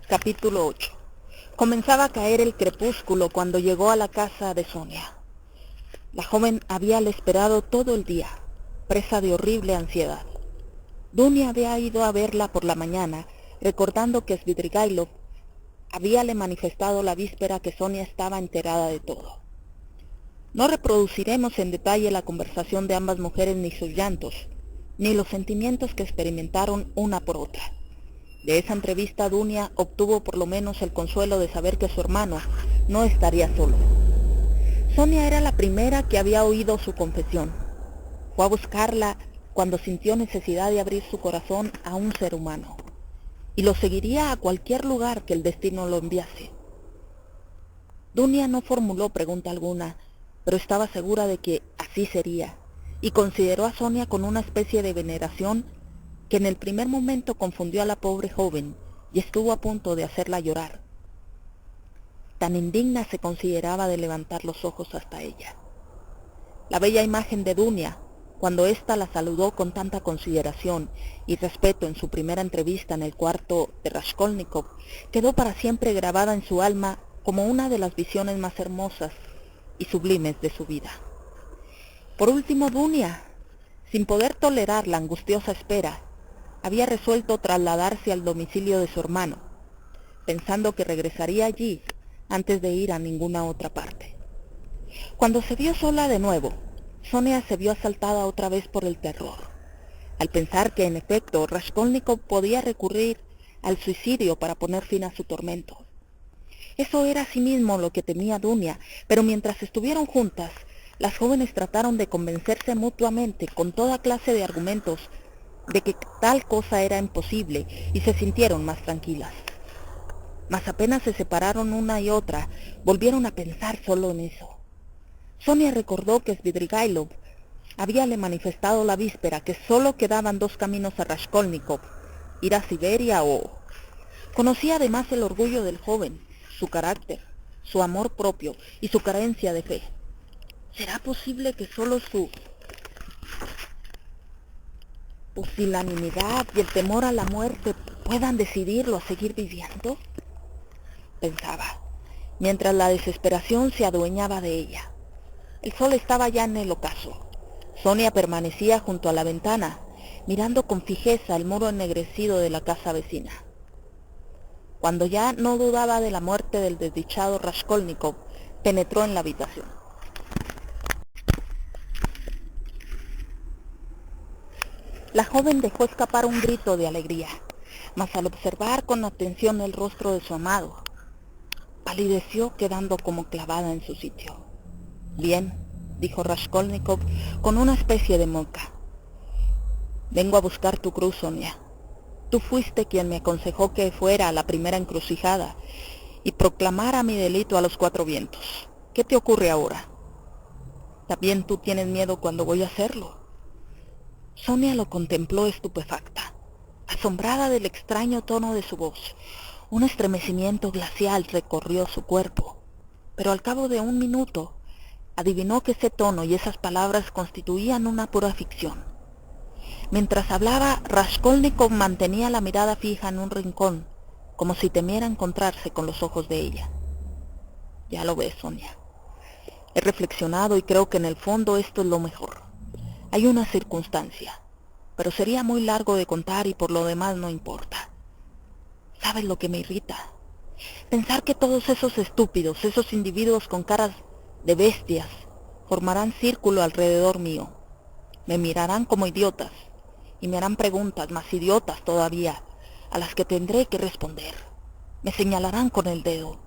Capítulo 8. Comenzaba a caer el crepúsculo cuando llegó a la casa de Sonia. La joven había esperado todo el día, presa de horrible ansiedad. Dunia había ido a verla por la mañana, recordando que Svidrigailov habíale manifestado la víspera que Sonia estaba enterada de todo. No reproduciremos en detalle la conversación de ambas mujeres, ni sus llantos, ni los sentimientos que experimentaron una por otra. De esa entrevista Dunia obtuvo por lo menos el consuelo de saber que su hermano no estaría solo. Sonia era la primera que había oído su confesión. Fue a buscarla cuando sintió necesidad de abrir su corazón a un ser humano, y lo seguiría a cualquier lugar que el destino lo enviase. Dunia no formuló pregunta alguna, pero estaba segura de que así sería, y consideró a Sonia con una especie de veneración que en el primer momento confundió a la pobre joven y estuvo a punto de hacerla llorar. Tan indigna se consideraba de levantar los ojos hasta ella. La bella imagen de Dunia, cuando ésta la saludó con tanta consideración y respeto en su primera entrevista en el cuarto de Raskolnikov, quedó para siempre grabada en su alma como una de las visiones más hermosas y sublimes de su vida. Por último, Dunia, sin poder tolerar la angustiosa espera, había resuelto trasladarse al domicilio de su hermano, pensando que regresaría allí antes de ir a ninguna otra parte. Cuando se vio sola de nuevo, Sonia se vio asaltada otra vez por el terror, al pensar que en efecto Raskolnikov podía recurrir al suicidio para poner fin a su tormento. Eso era asimismo lo que temía Dunia, pero mientras estuvieron juntas, las jóvenes trataron de convencerse mutuamente con toda clase de argumentos de que tal cosa era imposible y se sintieron más tranquilas. Mas apenas se separaron una y otra, volvieron a pensar solo en eso. Sonia recordó que Svidrigailov habíale manifestado la víspera que solo quedaban dos caminos a Raskolnikov, ir a Siberia o... Conocía además el orgullo del joven, su carácter, su amor propio y su carencia de fe. ¿Será posible que solo su pusilanimidad y el temor a la muerte puedan decidirlo a seguir viviendo? Pensaba, mientras la desesperación se adueñaba de ella. El sol estaba ya en el ocaso. Sonia permanecía junto a la ventana, mirando con fijeza el muro ennegrecido de la casa vecina. Cuando ya no dudaba de la muerte del desdichado Raskolnikov, penetró en la habitación. La joven dejó escapar un grito de alegría, mas al observar con atención el rostro de su amado, palideció quedando como clavada en su sitio. «Bien», dijo Raskolnikov con una especie de mueca. «Vengo a buscar tu cruz, Sonia. Tú fuiste quien me aconsejó que fuera a la primera encrucijada y proclamara mi delito a los cuatro vientos. ¿Qué te ocurre ahora? ¿También tú tienes miedo cuando voy a hacerlo?» Sonia lo contempló estupefacta, asombrada del extraño tono de su voz. Un estremecimiento glacial recorrió su cuerpo, pero al cabo de un minuto adivinó que ese tono y esas palabras constituían una pura ficción. Mientras hablaba, Raskolnikov mantenía la mirada fija en un rincón, como si temiera encontrarse con los ojos de ella. «Ya lo ves, Sonia. He reflexionado y creo que en el fondo esto es lo mejor. Hay una circunstancia, pero sería muy largo de contar y por lo demás no importa. ¿Sabes lo que me irrita? Pensar que todos esos estúpidos, esos individuos con caras de bestias, formarán círculo alrededor mío. Me mirarán como idiotas y me harán preguntas más idiotas todavía, a las que tendré que responder. Me señalarán con el dedo.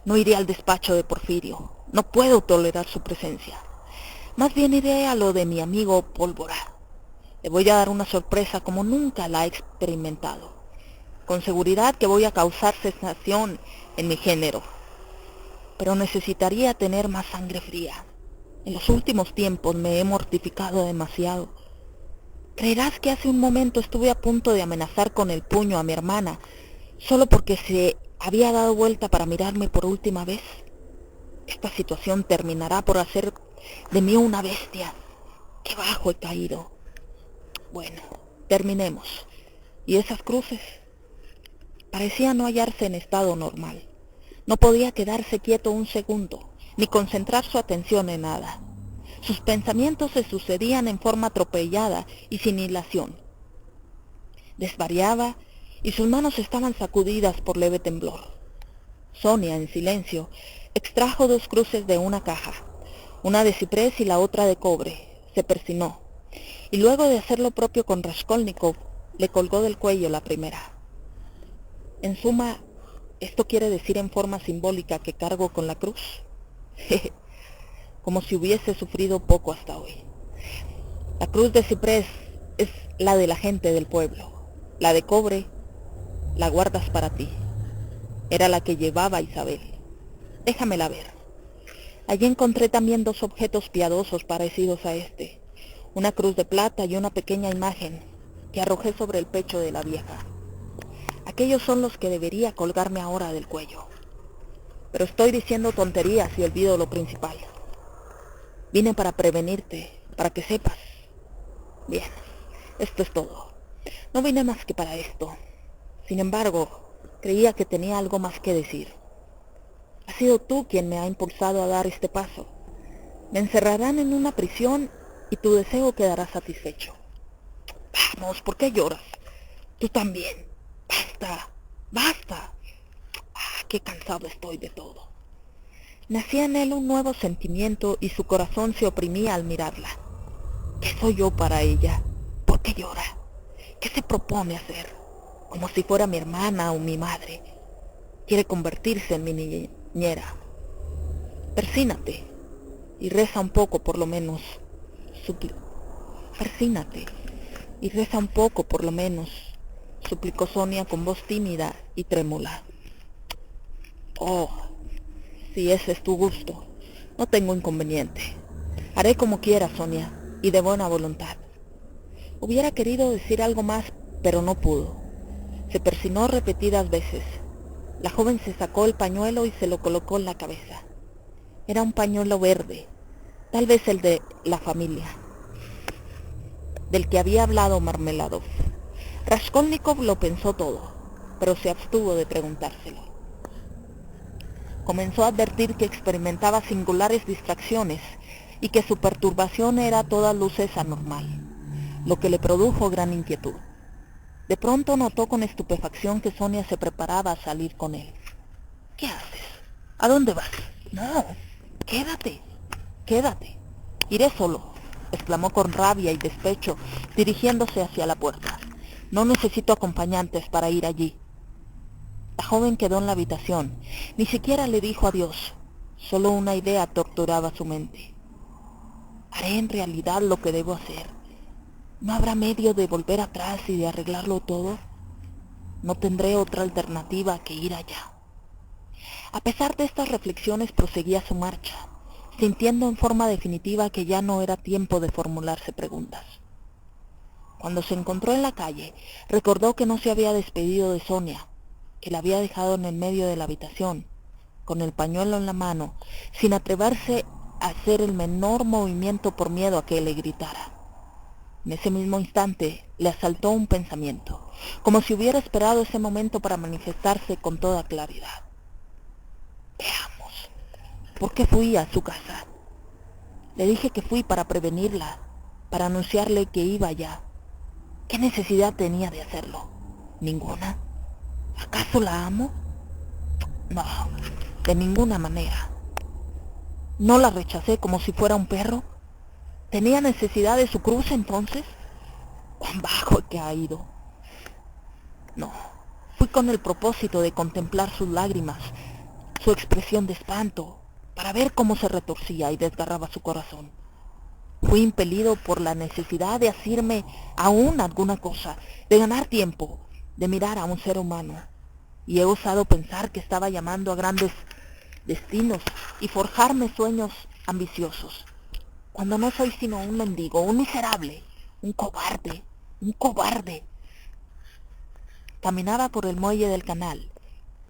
No iré al despacho de Porfirio. No puedo tolerar su presencia. Más bien iré a lo de mi amigo Pólvora. Le voy a dar una sorpresa como nunca la he experimentado. Con seguridad que voy a causar sensación en mi género. Pero necesitaría tener más sangre fría. En los últimos tiempos me he mortificado demasiado. ¿Creerás que hace un momento estuve a punto de amenazar con el puño a mi hermana solo porque se había dado vuelta para mirarme por última vez? Esta situación terminará por hacer de mí una bestia. ¡Qué bajo he caído! Bueno, terminemos. ¿Y esas cruces? Parecía no hallarse en estado normal. No podía quedarse quieto un segundo, ni concentrar su atención en nada. Sus pensamientos se sucedían en forma atropellada y sin hilación. Desvariaba y sus manos estaban sacudidas por leve temblor. Sonia, en silencio, extrajo 2 cruces de una caja, una de ciprés y la otra de cobre. Se persinó, y luego de hacer lo propio con Raskolnikov, le colgó del cuello la primera. En suma, esto quiere decir en forma simbólica que cargo con la cruz. Como si hubiese sufrido poco hasta hoy. La cruz de ciprés es la de la gente del pueblo. La de cobre la guardas para ti. Era la que llevaba Isabel. Déjamela ver. Allí encontré también 2 objetos piadosos parecidos a este. Una cruz de plata y una pequeña imagen que arrojé sobre el pecho de la vieja. Aquellos son los que debería colgarme ahora del cuello. Pero estoy diciendo tonterías y olvido lo principal. Vine para prevenirte, para que sepas. Bien, esto es todo. No vine más que para esto. Sin embargo, creía que tenía algo más que decir. Has sido tú quien me ha impulsado a dar este paso. Me encerrarán en una prisión y tu deseo quedará satisfecho. Vamos, ¿por qué lloras? Tú también. Basta, basta. Qué cansado estoy de todo. Nacía en él un nuevo sentimiento y su corazón se oprimía al mirarla. ¿Qué soy yo para ella? ¿Por qué llora? ¿Qué se propone hacer? Como si fuera mi hermana o mi madre. Quiere convertirse en mi niñera. Persínate y reza un poco por lo menos. Persínate y reza un poco por lo menos, suplicó Sonia con voz tímida y trémula. Oh, si ese es tu gusto, no tengo inconveniente. Haré como quieras, Sonia, y de buena voluntad. Hubiera querido decir algo más, pero no pudo. Se persinó repetidas veces. La joven se sacó el pañuelo y se lo colocó en la cabeza. Era un pañuelo verde, tal vez el de la familia, del que había hablado Marmeladov. Raskolnikov lo pensó todo, pero se abstuvo de preguntárselo. Comenzó a advertir que experimentaba singulares distracciones y que su perturbación era a todas luces anormal, lo que le produjo gran inquietud. De pronto notó con estupefacción que Sonia se preparaba a salir con él. ¿Qué haces? ¿A dónde vas? No, quédate, quédate. Iré solo, exclamó con rabia y despecho, dirigiéndose hacia la puerta. No necesito acompañantes para ir allí. La joven quedó en la habitación. Ni siquiera le dijo adiós. Solo una idea torturaba su mente. ¿Haré en realidad lo que debo hacer? ¿No habrá medio de volver atrás y de arreglarlo todo? No tendré otra alternativa que ir allá. A pesar de estas reflexiones proseguía su marcha, sintiendo en forma definitiva que ya no era tiempo de formularse preguntas. Cuando se encontró en la calle, recordó que no se había despedido de Sonia, que la había dejado en el medio de la habitación, con el pañuelo en la mano, sin atreverse a hacer el menor movimiento por miedo a que le gritara. En ese mismo instante le asaltó un pensamiento, como si hubiera esperado ese momento para manifestarse con toda claridad. Veamos, ¿por qué fui a su casa? Le dije que fui para prevenirla, para anunciarle que iba allá. ¿Qué necesidad tenía de hacerlo? ¿Ninguna? ¿Acaso la amo? No, de ninguna manera. ¿No la rechacé como si fuera un perro? ¿Tenía necesidad de su cruz entonces? ¿Cuán bajo he caído? No, fui con el propósito de contemplar sus lágrimas, su expresión de espanto, para ver cómo se retorcía y desgarraba su corazón. Fui impelido por la necesidad de asirme aún alguna cosa, de ganar tiempo, de mirar a un ser humano. Y he osado pensar que estaba llamando a grandes destinos y forjarme sueños ambiciosos, cuando no soy sino un mendigo, un miserable, un cobarde, un cobarde. Caminaba por el muelle del canal,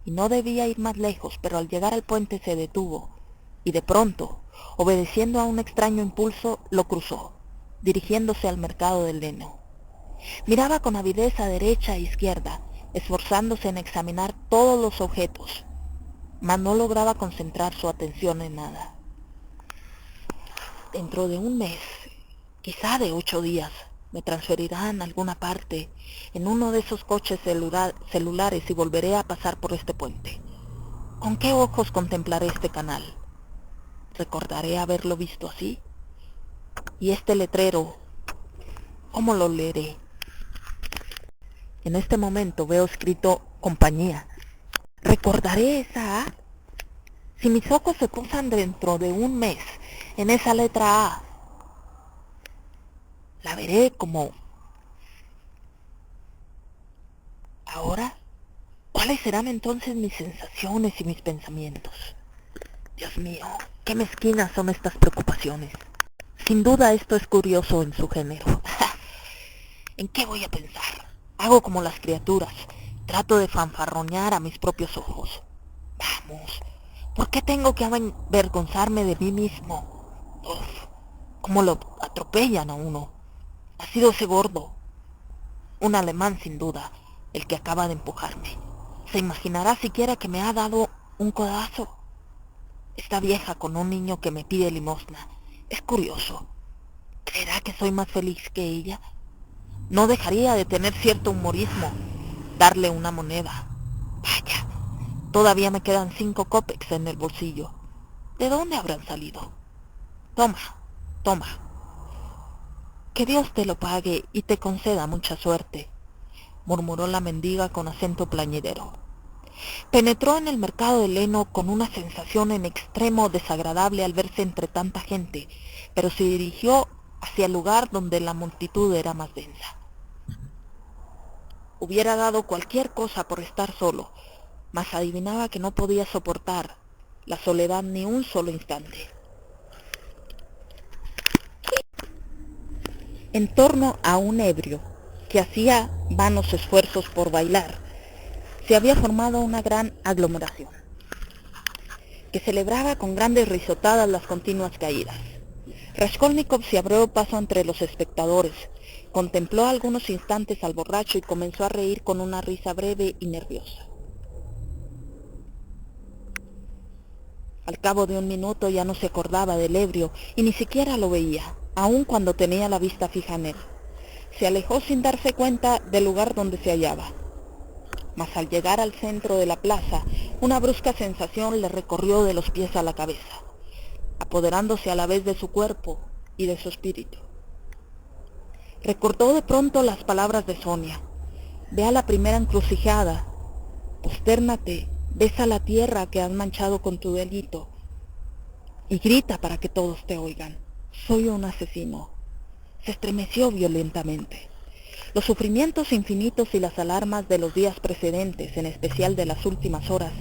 y no debía ir más lejos, pero al llegar al puente se detuvo, y de pronto, obedeciendo a un extraño impulso, lo cruzó, dirigiéndose al mercado del Leno. Miraba con avidez a derecha e izquierda, esforzándose en examinar todos los objetos, mas no lograba concentrar su atención en nada. Dentro de un mes, quizá de 8 días, me transferirán a alguna parte en uno de esos coches celulares y volveré a pasar por este puente. ¿Con qué ojos contemplaré este canal? ¿Recordaré haberlo visto así? ¿Y este letrero, cómo lo leeré? En este momento veo escrito compañía. ¿Recordaré esa A? Si mis ojos se posan dentro de un mes en esa letra A, la veré como... ¿Ahora? ¿Cuáles serán entonces mis sensaciones y mis pensamientos? Dios mío, qué mezquinas son estas preocupaciones. Sin duda esto es curioso en su género. ¿En qué voy a pensar? Hago como las criaturas. Trato de fanfarronear a mis propios ojos. Vamos, ¿por qué tengo que avergonzarme de mí mismo? Uf, cómo lo atropellan a uno. Ha sido ese gordo, un alemán sin duda, el que acaba de empujarme. ¿Se imaginará siquiera que me ha dado un codazo? Esta vieja con un niño que me pide limosna. Es curioso. ¿Creerá que soy más feliz que ella? No dejaría de tener cierto humorismo darle una moneda. Vaya, todavía me quedan 5 cópex en el bolsillo. ¿De dónde habrán salido? Toma, toma. Que Dios te lo pague y te conceda mucha suerte, murmuró la mendiga con acento plañidero. Penetró en el mercado de Leno con una sensación en extremo desagradable al verse entre tanta gente, pero se dirigió hacia el lugar donde la multitud era más densa. Hubiera dado cualquier cosa por estar solo, mas adivinaba que no podía soportar la soledad ni un solo instante. En torno a un ebrio que hacía vanos esfuerzos por bailar, se había formado una gran aglomeración, que celebraba con grandes risotadas las continuas caídas. Raskolnikov se abrió paso entre los espectadores, contempló algunos instantes al borracho y comenzó a reír con una risa breve y nerviosa. Al cabo de un minuto ya no se acordaba del ebrio y ni siquiera lo veía, aun cuando tenía la vista fija en él. Se alejó sin darse cuenta del lugar donde se hallaba. Mas al llegar al centro de la plaza, una brusca sensación le recorrió de los pies a la cabeza, apoderándose a la vez de su cuerpo y de su espíritu. Recordó de pronto las palabras de Sonia. Ve a la primera encrucijada, postérnate, besa la tierra que has manchado con tu delito y grita para que todos te oigan. Soy un asesino. Se estremeció violentamente. Los sufrimientos infinitos y las alarmas de los días precedentes, en especial de las últimas horas,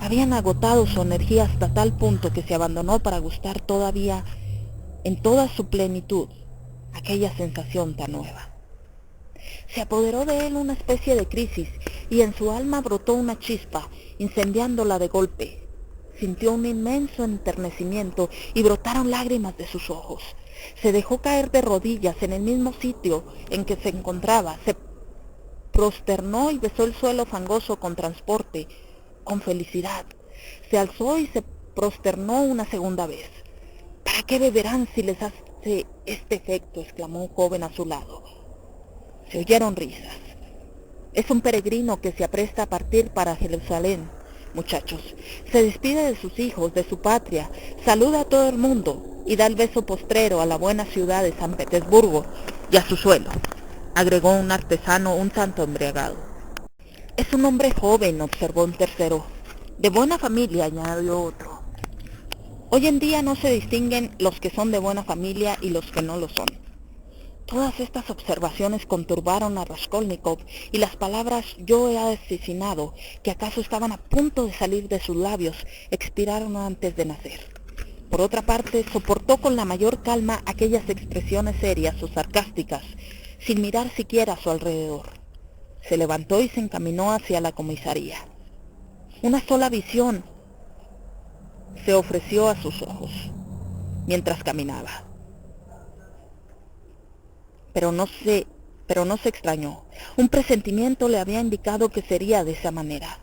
habían agotado su energía hasta tal punto que se abandonó para gustar todavía en toda su plenitud aquella sensación tan nueva. Se apoderó de él una especie de crisis y en su alma brotó una chispa, incendiándola de golpe. Sintió un inmenso enternecimiento y brotaron lágrimas de sus ojos. Se dejó caer de rodillas en el mismo sitio en que se encontraba, se prosternó y besó el suelo fangoso con transporte, con felicidad. Se alzó y se prosternó una segunda vez. ¿Para qué beberán si les hace este efecto?, exclamó un joven a su lado. Se oyeron risas. Es un peregrino que se apresta a partir para Jerusalén, muchachos. Se despide de sus hijos, de su patria, saluda a todo el mundo y da el beso postrero a la buena ciudad de San Petersburgo y a su suelo, agregó un artesano un tanto embriagado. Es un hombre joven, observó un tercero. De buena familia, añadió otro. Hoy en día no se distinguen los que son de buena familia y los que no lo son. Todas estas observaciones conturbaron a Raskolnikov y las palabras «yo he asesinado», que acaso estaban a punto de salir de sus labios, expiraron antes de nacer. Por otra parte, soportó con la mayor calma aquellas expresiones serias o sarcásticas, sin mirar siquiera a su alrededor. Se levantó y se encaminó hacia la comisaría. Una sola visión se ofreció a sus ojos mientras caminaba. Pero no se pero no se extrañó. Un presentimiento le había indicado que sería de esa manera.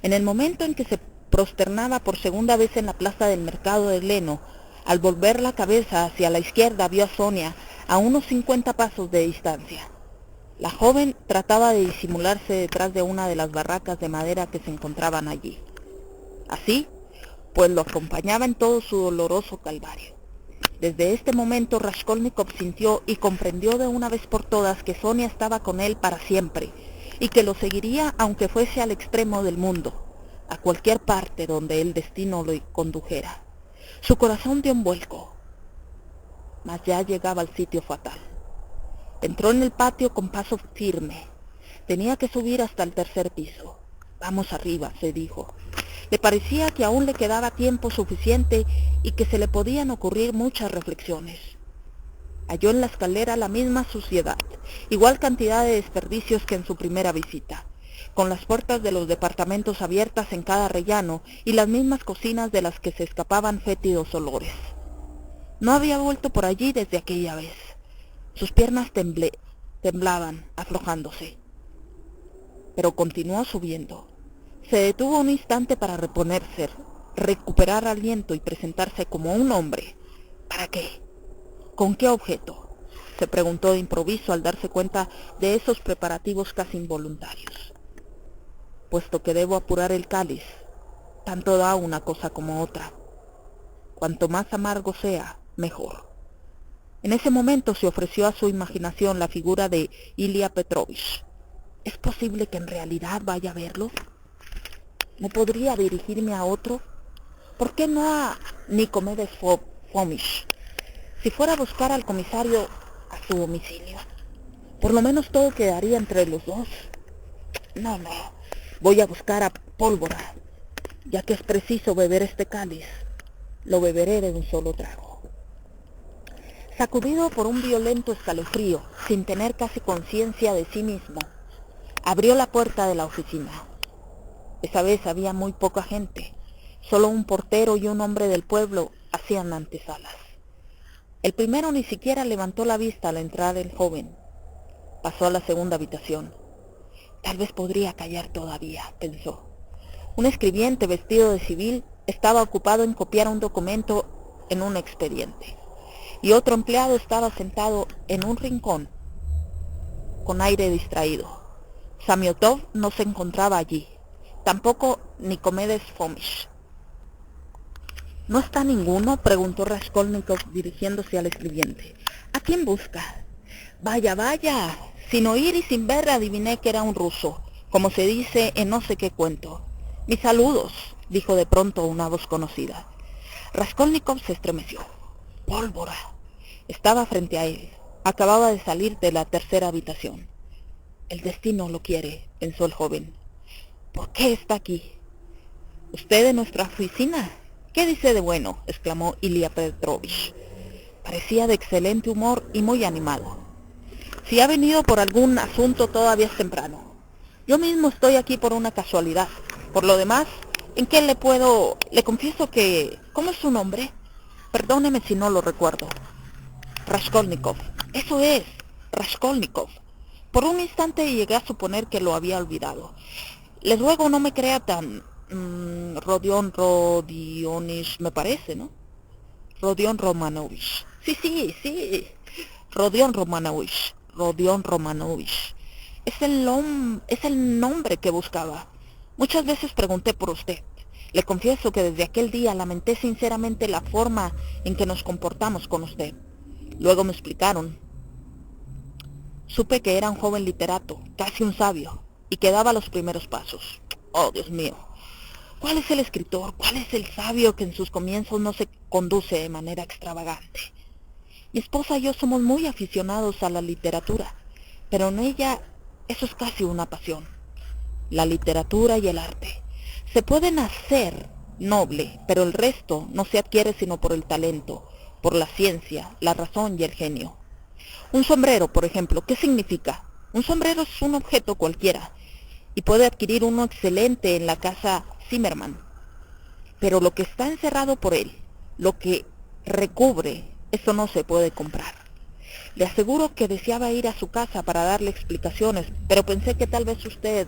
En el momento en que se prosternaba por segunda vez en la plaza del mercado de Gleno, al volver la cabeza hacia la izquierda vio a Sonia a unos 50 pasos de distancia. La joven trataba de disimularse detrás de una de las barracas de madera que se encontraban allí. Así, pues lo acompañaba en todo su doloroso calvario. Desde este momento Raskolnikov sintió y comprendió de una vez por todas que Sonia estaba con él para siempre y que lo seguiría aunque fuese al extremo del mundo, a cualquier parte donde el destino lo condujera. Su corazón dio un vuelco, mas ya llegaba al sitio fatal. Entró en el patio con paso firme. Tenía que subir hasta el tercer piso. Vamos arriba, se dijo. Le parecía que aún le quedaba tiempo suficiente y que se le podían ocurrir muchas reflexiones. Halló en la escalera la misma suciedad, igual cantidad de desperdicios que en su primera visita, con las puertas de los departamentos abiertas en cada rellano y las mismas cocinas de las que se escapaban fétidos olores. No había vuelto por allí desde aquella vez. Sus piernas temblaban, aflojándose. Pero continuó subiendo. Se detuvo un instante para reponerse, recuperar aliento y presentarse como un hombre. ¿Para qué? ¿Con qué objeto? Se preguntó de improviso al darse cuenta de esos preparativos casi involuntarios. Puesto que debo apurar el cáliz, tanto da una cosa como otra. Cuanto más amargo sea, mejor. En ese momento se ofreció a su imaginación la figura de Ilia Petrovich. ¿Es posible que en realidad vaya a verlo? ¿No podría dirigirme a otro? ¿Por qué no a Nicomedes Fomitch? Si fuera a buscar al comisario a su domicilio, por lo menos todo quedaría entre los dos. No, voy a buscar a Pólvora. Ya que es preciso beber este cáliz, lo beberé de un solo trago. Sacudido por un violento escalofrío, sin tener casi conciencia de sí mismo, abrió la puerta de la oficina. Esa vez había muy poca gente. Solo un portero y un hombre del pueblo hacían antesalas. El primero ni siquiera levantó la vista al entrar el joven. Pasó a la segunda habitación. Tal vez podría callar todavía, pensó. Un escribiente vestido de civil estaba ocupado en copiar un documento en un expediente, y otro empleado estaba sentado en un rincón, con aire distraído. Samiotov no se encontraba allí, tampoco Nicomedes Fomitch. ¿No está ninguno?, preguntó Raskolnikov dirigiéndose al escribiente. ¿A quién busca? Vaya, sin oír y sin ver adiviné que era un ruso, como se dice en no sé qué cuento. Mis saludos, dijo de pronto una voz conocida. Raskolnikov se estremeció. Pólvora. Estaba frente a él. Acababa de salir de la tercera habitación. El destino lo quiere, pensó el joven. ¿Por qué está aquí? ¿Usted de nuestra oficina? ¿Qué dice de bueno?, exclamó Ilia Petrovich. Parecía de excelente humor y muy animado. Si ha venido por algún asunto, todavía es temprano. Yo mismo estoy aquí por una casualidad. Por lo demás, ¿en qué le puedo...? Le confieso que... ¿Cómo es su nombre? Perdóneme si no lo recuerdo. Raskolnikov. Eso es, Raskolnikov. Por un instante llegué a suponer que lo había olvidado. Les ruego no me crea tan... Rodion Rodionovich, me parece, ¿no? Rodion Romanovich. Sí. Rodion Romanovich. Es el nombre que buscaba. Muchas veces pregunté por usted. Le confieso que desde aquel día lamenté sinceramente la forma en que nos comportamos con usted. Luego me explicaron. Supe que era un joven literato, casi un sabio, y que daba los primeros pasos. Oh, Dios mío. ¿Cuál es el escritor? ¿Cuál es el sabio que en sus comienzos no se conduce de manera extravagante? Mi esposa y yo somos muy aficionados a la literatura, pero en ella eso es casi una pasión. La literatura y el arte. Se puede nacer noble, pero el resto no se adquiere sino por el talento, por la ciencia, la razón y el genio. Un sombrero, por ejemplo, ¿qué significa? Un sombrero es un objeto cualquiera, y puede adquirir uno excelente en la casa Zimmermann. Pero lo que está encerrado por él, lo que recubre, eso no se puede comprar. Le aseguro que deseaba ir a su casa para darle explicaciones, pero pensé que tal vez usted...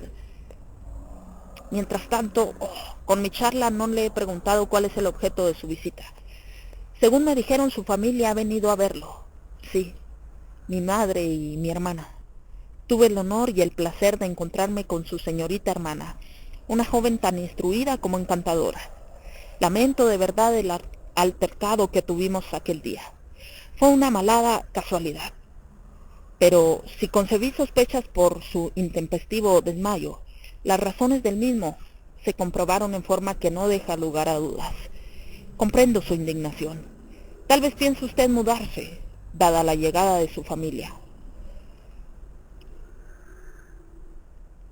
Mientras tanto, con mi charla no le he preguntado cuál es el objeto de su visita. Según me dijeron, su familia ha venido a verlo. Sí, mi madre y mi hermana. Tuve el honor y el placer de encontrarme con su señorita hermana, una joven tan instruida como encantadora. Lamento de verdad el altercado que tuvimos aquel día. Fue una malhada casualidad. Pero si concebí sospechas por su intempestivo desmayo, las razones del mismo se comprobaron en forma que no deja lugar a dudas. Comprendo su indignación. Tal vez piense usted mudarse, dada la llegada de su familia.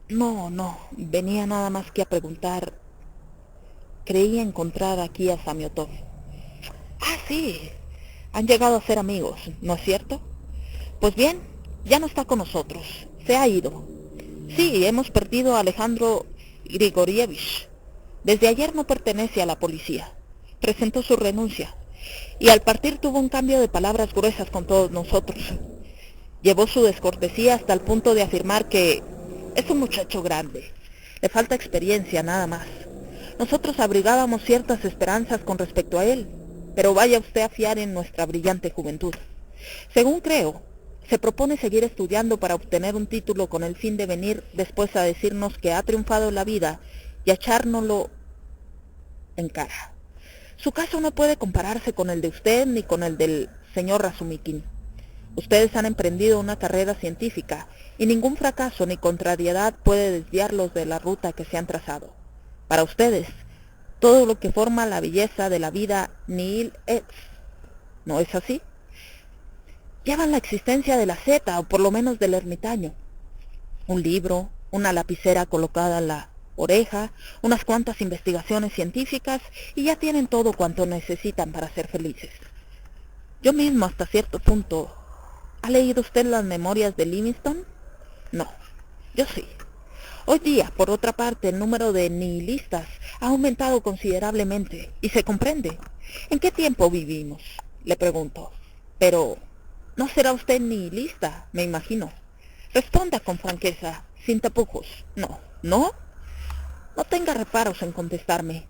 No, venía nada más que a preguntar. Creía encontrar aquí a Samiotov. Ah, sí, han llegado a ser amigos, ¿no es cierto? Pues bien, ya no está con nosotros, se ha ido. Sí, hemos perdido a Alejandro Grigorievich. Desde ayer no pertenece a la policía. Presentó su renuncia y al partir tuvo un cambio de palabras gruesas con todos nosotros. Llevó su descortesía hasta el punto de afirmar que es un muchacho grande, le falta experiencia nada más. Nosotros abrigábamos ciertas esperanzas con respecto a él, pero vaya usted a fiar en nuestra brillante juventud. Según creo, se propone seguir estudiando para obtener un título con el fin de venir después a decirnos que ha triunfado en la vida y a echárnoslo en cara. Su caso no puede compararse con el de usted ni con el del señor Razumikin. Ustedes han emprendido una carrera científica y ningún fracaso ni contrariedad puede desviarlos de la ruta que se han trazado. Para ustedes, todo lo que forma la belleza de la vida nihil es. ¿No es así? Llevan la existencia de la zeta, o por lo menos del ermitaño. Un libro, una lapicera colocada en la oreja, unas cuantas investigaciones científicas y ya tienen todo cuanto necesitan para ser felices. Yo mismo hasta cierto punto... ¿Ha leído usted las memorias de Livingstone? No, yo sí. Hoy día, por otra parte, el número de nihilistas ha aumentado considerablemente y se comprende. ¿En qué tiempo vivimos?, le pregunto. Pero no será usted nihilista, me imagino. Responda con franqueza, sin tapujos. No, ¿no? No tenga reparos en contestarme.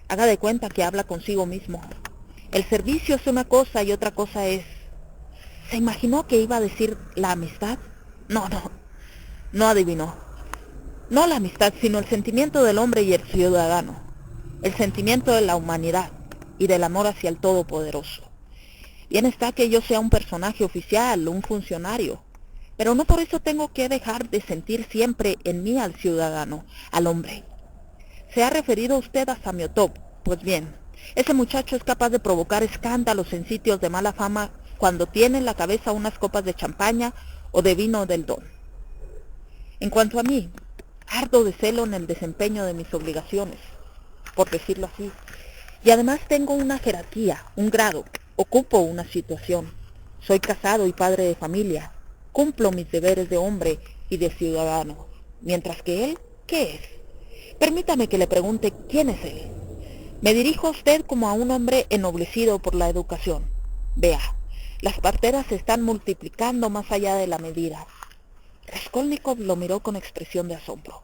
Haga de cuenta que habla consigo mismo. El servicio es una cosa y otra cosa es... ¿Se imaginó que iba a decir la amistad? No adivinó. No la amistad, sino el sentimiento del hombre y el ciudadano. El sentimiento de la humanidad y del amor hacia el Todopoderoso. Bien está que yo sea un personaje oficial, un funcionario, pero no por eso tengo que dejar de sentir siempre en mí al ciudadano, al hombre. Se ha referido usted a Samiotov. Pues bien, ese muchacho es capaz de provocar escándalos en sitios de mala fama cuando tiene en la cabeza unas copas de champaña o de vino del Don. En cuanto a mí, ardo de celo en el desempeño de mis obligaciones, por decirlo así, y además tengo una jerarquía, un grado, ocupo una situación. Soy casado y padre de familia, cumplo mis deberes de hombre y de ciudadano, mientras que él, ¿qué es? Permítame que le pregunte quién es él. Me dirijo a usted como a un hombre ennoblecido por la educación. Vea, las parteras se están multiplicando más allá de la medida. Raskolnikov lo miró con expresión de asombro.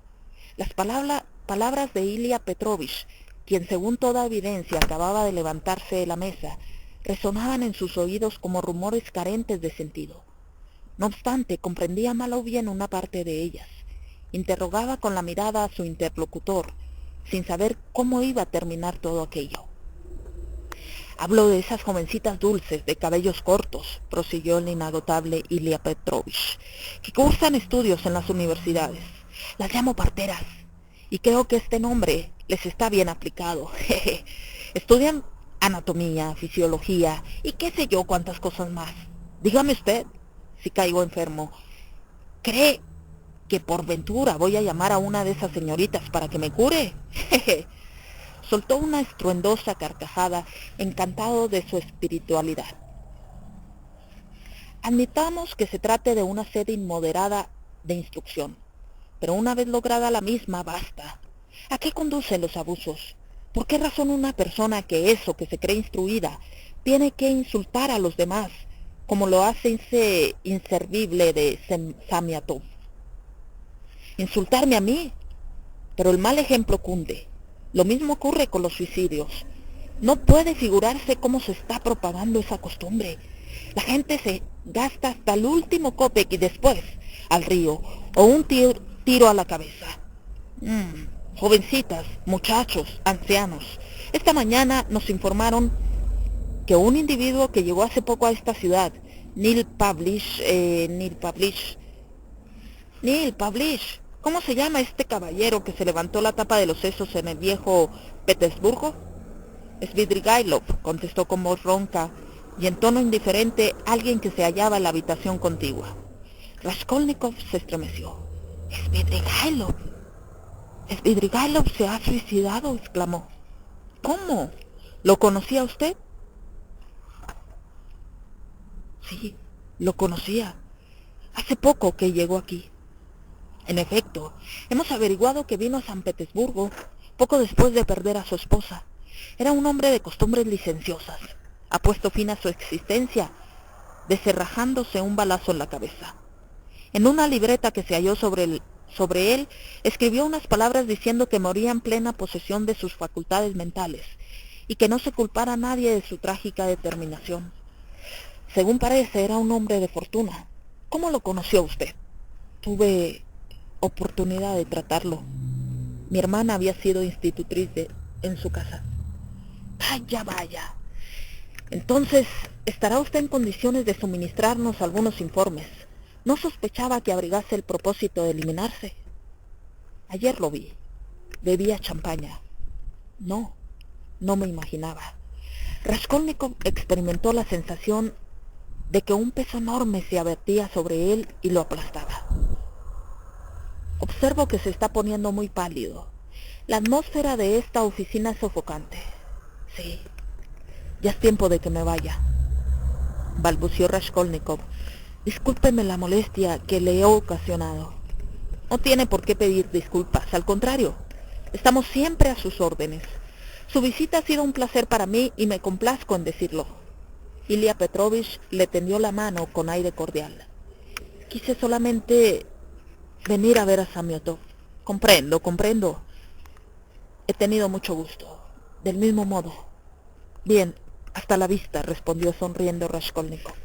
Las palabras de Ilya Petrovich, quien según toda evidencia acababa de levantarse de la mesa, resonaban en sus oídos como rumores carentes de sentido. No obstante, comprendía mal o bien una parte de ellas. Interrogaba con la mirada a su interlocutor, sin saber cómo iba a terminar todo aquello. Hablo de esas jovencitas dulces, de cabellos cortos, prosiguió el inagotable Ilya Petrovich, que cursan estudios en las universidades. Las llamo parteras, y creo que este nombre les está bien aplicado. Estudian anatomía, fisiología, y qué sé yo cuántas cosas más. Dígame usted, si caigo enfermo, ¿cree que por ventura voy a llamar a una de esas señoritas para que me cure? Soltó una estruendosa carcajada, encantado de su espiritualidad. Admitamos que se trate de una sed inmoderada de instrucción, pero una vez lograda la misma, basta. ¿A qué conducen los abusos? ¿Por qué razón una persona que se cree instruida tiene que insultar a los demás como lo hace ese inservible de Samiatov. Insultarme a mí, pero el mal ejemplo cunde. Lo mismo ocurre con los suicidios. No puede figurarse cómo se está propagando esa costumbre. La gente se gasta hasta el último copec y después al río o un tiro a la cabeza. Jovencitas, muchachos, ancianos. Esta mañana nos informaron que un individuo que llegó hace poco a esta ciudad, Neil Pavlich, ¿cómo se llama este caballero que se levantó la tapa de los sesos en el viejo Petersburgo? Svidrigailov, contestó con voz ronca y en tono indiferente alguien que se hallaba en la habitación contigua. Raskolnikov se estremeció. Svidrigailov. Svidrigailov se ha suicidado, exclamó. ¿Cómo? ¿Lo conocía usted? Sí, lo conocía. Hace poco que llegó aquí. En efecto, hemos averiguado que vino a San Petersburgo poco después de perder a su esposa. Era un hombre de costumbres licenciosas. Ha puesto fin a su existencia, descerrajándose un balazo en la cabeza. En una libreta que se halló sobre él, escribió unas palabras diciendo que moría en plena posesión de sus facultades mentales y que no se culpara a nadie de su trágica determinación. Según parece, era un hombre de fortuna. ¿Cómo lo conoció usted? Tuve oportunidad de tratarlo. Mi hermana había sido institutriz en su casa. Vaya, vaya. Entonces, ¿estará usted en condiciones de suministrarnos algunos informes? No sospechaba que abrigase el propósito de eliminarse. Ayer lo vi. Bebía champaña. No me imaginaba. Raskolnikov experimentó la sensación de que un peso enorme se abatía sobre él y lo aplastaba. Observo que se está poniendo muy pálido. La atmósfera de esta oficina es sofocante. Sí, ya es tiempo de que me vaya, balbuceó Raskolnikov. Discúlpeme la molestia que le he ocasionado. No tiene por qué pedir disculpas, al contrario, estamos siempre a sus órdenes. Su visita ha sido un placer para mí y me complazco en decirlo. Ilia Petrovich le tendió la mano con aire cordial. Quise solamente venir a ver a Samiotov. Comprendo. He tenido mucho gusto. Del mismo modo. Bien, hasta la vista, respondió sonriendo Raskolnikov.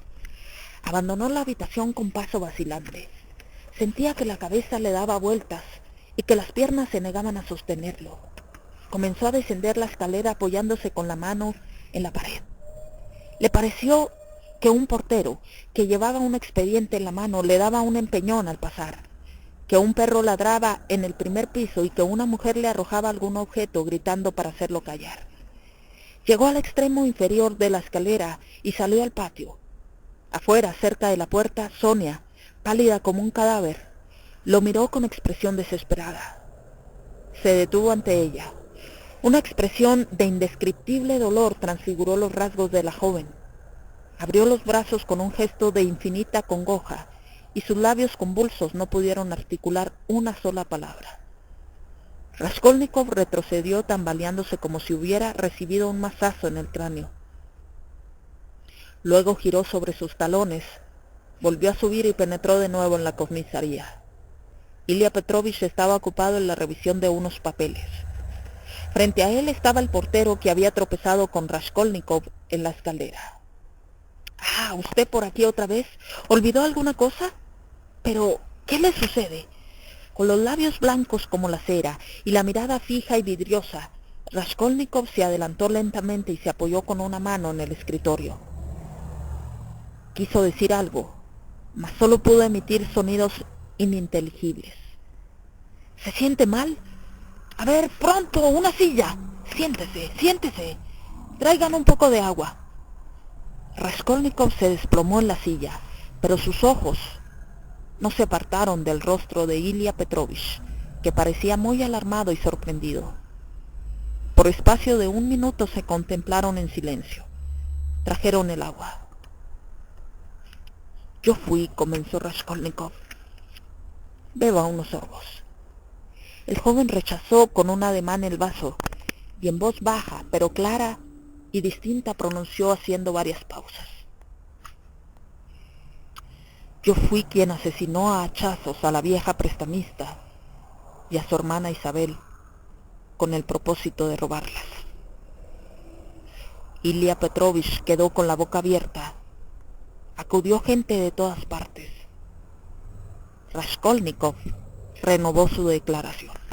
Abandonó la habitación con paso vacilante. Sentía que la cabeza le daba vueltas y que las piernas se negaban a sostenerlo. Comenzó a descender la escalera apoyándose con la mano en la pared. Le pareció que un portero que llevaba un expediente en la mano le daba un empeñón al pasar, que un perro ladraba en el primer piso y que una mujer le arrojaba algún objeto gritando para hacerlo callar. Llegó al extremo inferior de la escalera y salió al patio. Afuera, cerca de la puerta, Sonia, pálida como un cadáver, lo miró con expresión desesperada. Se detuvo ante ella. Una expresión de indescriptible dolor transfiguró los rasgos de la joven. Abrió los brazos con un gesto de infinita congoja y sus labios convulsos no pudieron articular una sola palabra. Raskolnikov retrocedió tambaleándose como si hubiera recibido un mazazo en el cráneo. Luego giró sobre sus talones, volvió a subir y penetró de nuevo en la comisaría. Ilia Petrovich estaba ocupado en la revisión de unos papeles. Frente a él estaba el portero que había tropezado con Raskolnikov en la escalera. «Ah, ¿usted por aquí otra vez? ¿Olvidó alguna cosa? Pero, ¿qué le sucede?» Con los labios blancos como la cera y la mirada fija y vidriosa, Raskolnikov se adelantó lentamente y se apoyó con una mano en el escritorio. Quiso decir algo, mas solo pudo emitir sonidos ininteligibles. ¿Se siente mal? A ver, pronto, una silla. Siéntese. Traigan un poco de agua. Raskolnikov se desplomó en la silla, pero sus ojos no se apartaron del rostro de Ilia Petrovich, que parecía muy alarmado y sorprendido. Por espacio de 1 minuto se contemplaron en silencio. Trajeron el agua. Yo fui, comenzó Raskolnikov. Beba unos sorbos. El joven rechazó con un ademán el vaso y en voz baja, pero clara y distinta pronunció haciendo varias pausas. Yo fui quien asesinó a hachazos a la vieja prestamista y a su hermana Isabel con el propósito de robarlas. Ilya Petrovich quedó con la boca abierta. Acudió gente de todas partes. Raskolnikov renovó su declaración.